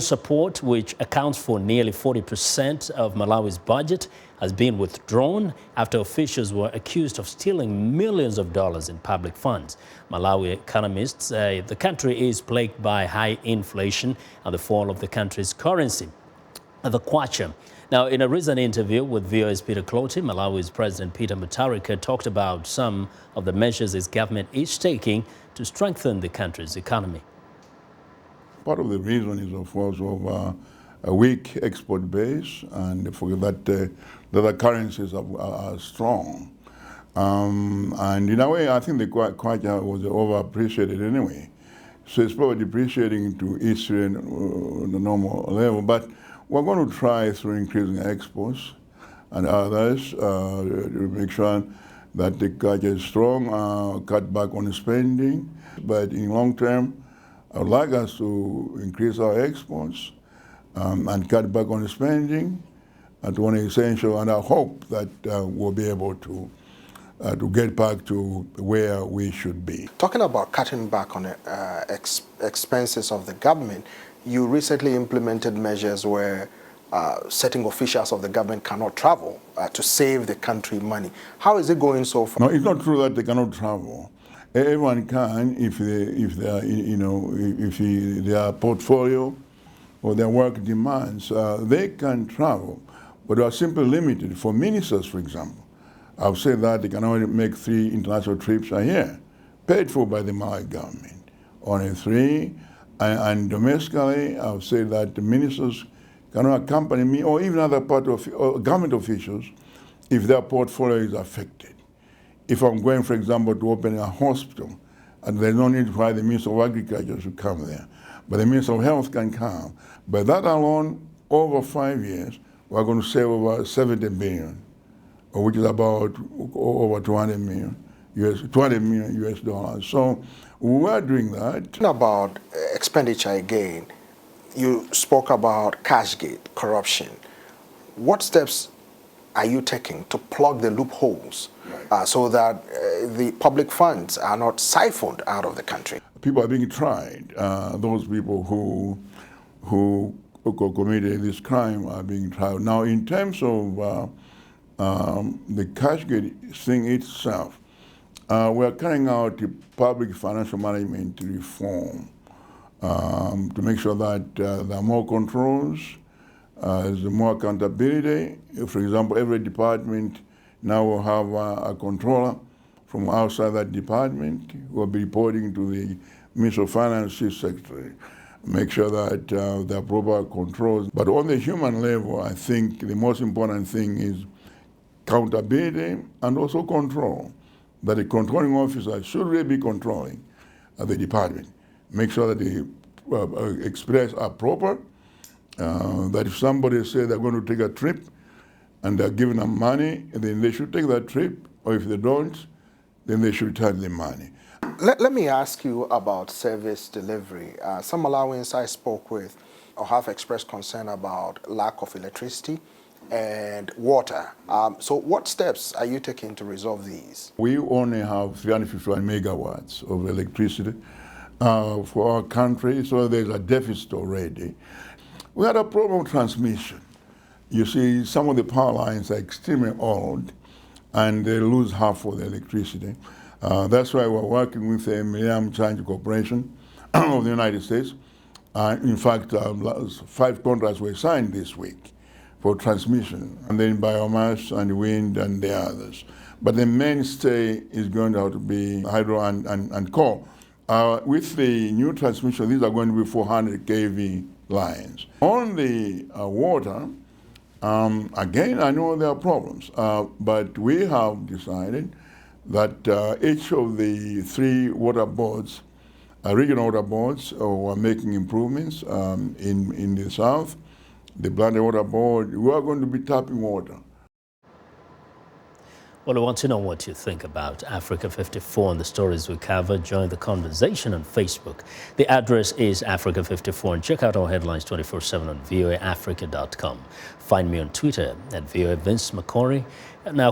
Support, which accounts for nearly 40% of Malawi's budget, has been withdrawn after officials were accused of stealing millions of dollars in public funds. Malawi economists say the country is plagued by high inflation and the fall of the country's currency, the kwacha. Now, in a recent interview with VOA's Peter Clottey, Malawi's President Peter Mutharika talked about some of the measures his government is taking to strengthen the country's economy. Part of the reason is, of course, of a weak export base, and for that the other currencies are strong. And in a way, I think the kwacha was overappreciated anyway. So it's probably depreciating to history and the normal level. But we're going to try through increasing exports and others to make sure that the kwacha is strong, cut back on spending. But in long term, I would like us to increase our exports and cut back on spending at one essential, and I hope that we'll be able to get back to where we should be. Talking about cutting back on expenses of the government, you recently implemented measures where certain officials of the government cannot travel to save the country money. How is it going so far? No, it's not true that they cannot travel. Everyone can if their portfolio or their work demands, they can travel, but they are simply limited. For ministers, for example, I've said that they can only make 3 international trips a year, paid for by the Malawi government. Only 3, and domestically, I've said that the ministers cannot accompany me or even other part of government officials if their portfolio is affected. If I'm going, for example, to open a hospital, and there's no need for the Minister of Agriculture to come there, but the Minister of Health can come. But that alone, over 5 years, we're going to save over 70 billion, which is about over 200 million US dollars. So we're doing that. About expenditure again, you spoke about cashgate, corruption. What steps are you taking to plug the loopholes so that the public funds are not siphoned out of the country? People are being tried. Those people who committed this crime are being tried. Now, in terms of the cashgate thing itself, we're carrying out a public financial management reform to make sure that there are more controls, there's more accountability. For example, every department now will have a controller from outside that department who will be reporting to the Minister of Finance Secretary. Make sure that there are proper controls. But on the human level, I think the most important thing is accountability and also control. That the controlling officer should really be controlling the department. Make sure that the expenses are proper. That if somebody says they're going to take a trip and they're giving them money, then they should take that trip, or if they don't, then they should return the money. Let me ask you about service delivery. Some Malawians I spoke with have expressed concern about lack of electricity and water. So what steps are you taking to resolve these? We only have 351 megawatts of electricity for our country, so there's a deficit already. We had a problem with transmission. You see, some of the power lines are extremely old and they lose half of the electricity. That's why we're working with the Millennium Challenge Corporation of the United States. In fact, 5 contracts were signed this week for transmission, and then biomass and wind and the others. But the mainstay is going to have to be hydro and coal. With the new transmission, these are going to be 400 kV lines. On the water, again, I know there are problems, but we have decided that each of the 3 water boards, regional water boards, are making improvements in the south. The Blended Water Board, we are going to be tapping water. Well, I want to know what you think about Africa 54 and the stories we cover. Join the conversation on Facebook. The address is Africa 54, and check out our headlines 24/7 on voaafrica.com. Find me on Twitter at VOA Vince McCory. Now